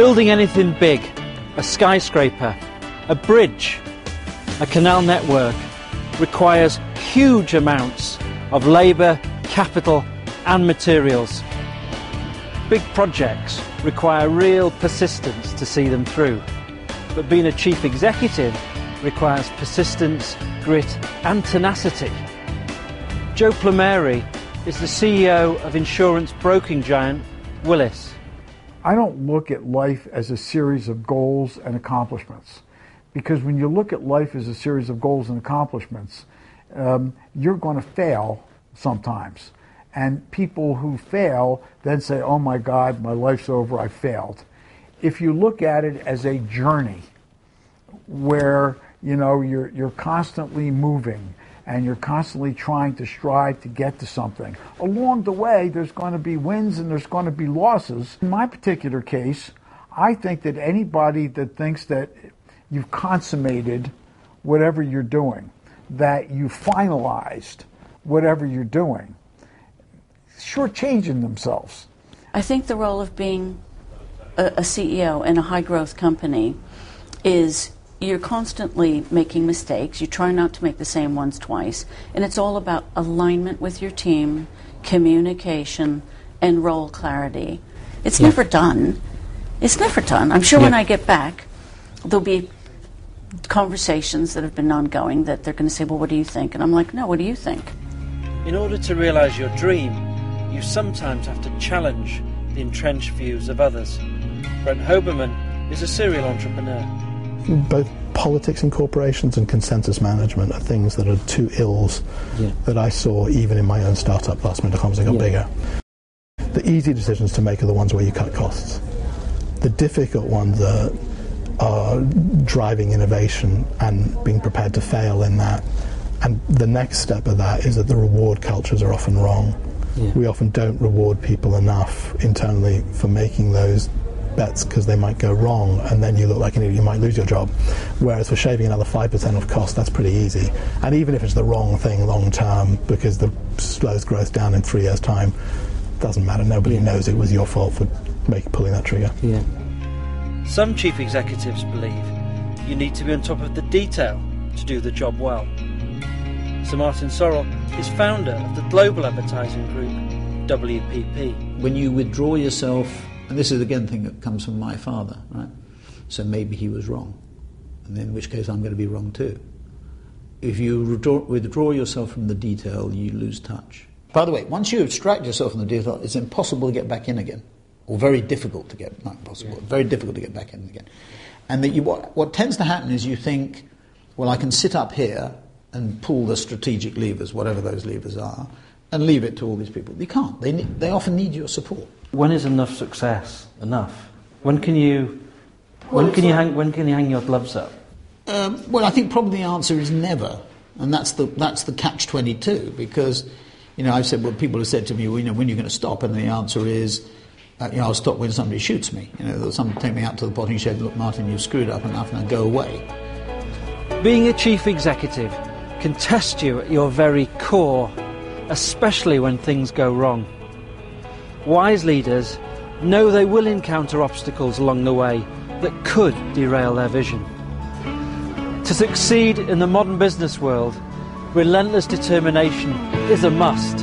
Building anything big, a skyscraper, a bridge, a canal network, requires huge amounts of labour, capital and materials. Big projects require real persistence to see them through, but being a chief executive requires persistence, grit and tenacity. Joe Plumeri is the CEO of insurance broking giant Willis. I don't look at life as a series of goals and accomplishments, because when you look at life as a series of goals and accomplishments, you're going to fail sometimes. And people who fail then say, oh my God, my life's over, I failed. If you look at it as a journey where you're constantly moving and you're constantly trying to strive to get to something, along the way there's going to be wins and there's going to be losses. In my particular case, I think that anybody that thinks that you've consummated whatever you're doing, that you finalized whatever you're doing, shortchanging themselves. I think the role of being a CEO in a high-growth company is you're constantly making mistakes. You try not to make the same ones twice. And it's all about alignment with your team, communication, and role clarity. It's never done. It's never done. I'm sure when I get back, there'll be conversations that have been ongoing that they're going to say, well, what do you think? And I'm like, no, what do you think? In order to realise your dream, you sometimes have to challenge the entrenched views of others. Brent Hoberman is a serial entrepreneur. Both politics in corporations and consensus management are things that are two ills that I saw even in my own startup last minute as I got bigger. The easy decisions to make are the ones where you cut costs. The difficult ones are driving innovation and being prepared to fail in that. And the next step of that is that the reward cultures are often wrong. We often don't reward people enough internally for making those bets because they might go wrong, and then you look like an idiot, you might lose your job. Whereas for shaving another 5% of cost, that's pretty easy. And even if it's the wrong thing long term, because the slows growth down in 3 years' time, doesn't matter. Nobody knows it was your fault for pulling that trigger. Some chief executives believe you need to be on top of the detail to do the job well. Sir Martin Sorrell is founder of the global advertising group WPP. When you withdraw yourself, and this is again a thing that comes from my father, right? So maybe he was wrong, and in which case I'm going to be wrong too. If you withdraw yourself from the detail, you lose touch. By the way, once you abstract yourself from the detail, it's impossible to get back in again, or very difficult to get, not impossible, very difficult to get back in again. And that what tends to happen is you think, well, I can sit up here and pull the strategic levers, whatever those levers are, and leave it to all these people. You can't. They often need your support. When is enough success enough? When can you hang your gloves up? Well, I think probably the answer is never, and that's the catch-22. Because I've said, well, people have said to me, well, when are you going to stop? And the answer is, I'll stop when somebody shoots me. Someone take me out to the potting shed. Look, Martin, you've screwed up enough, and I go away. Being a chief executive can test you at your very core, especially when things go wrong. Wise leaders know they will encounter obstacles along the way that could derail their vision. To succeed in the modern business world, relentless determination is a must.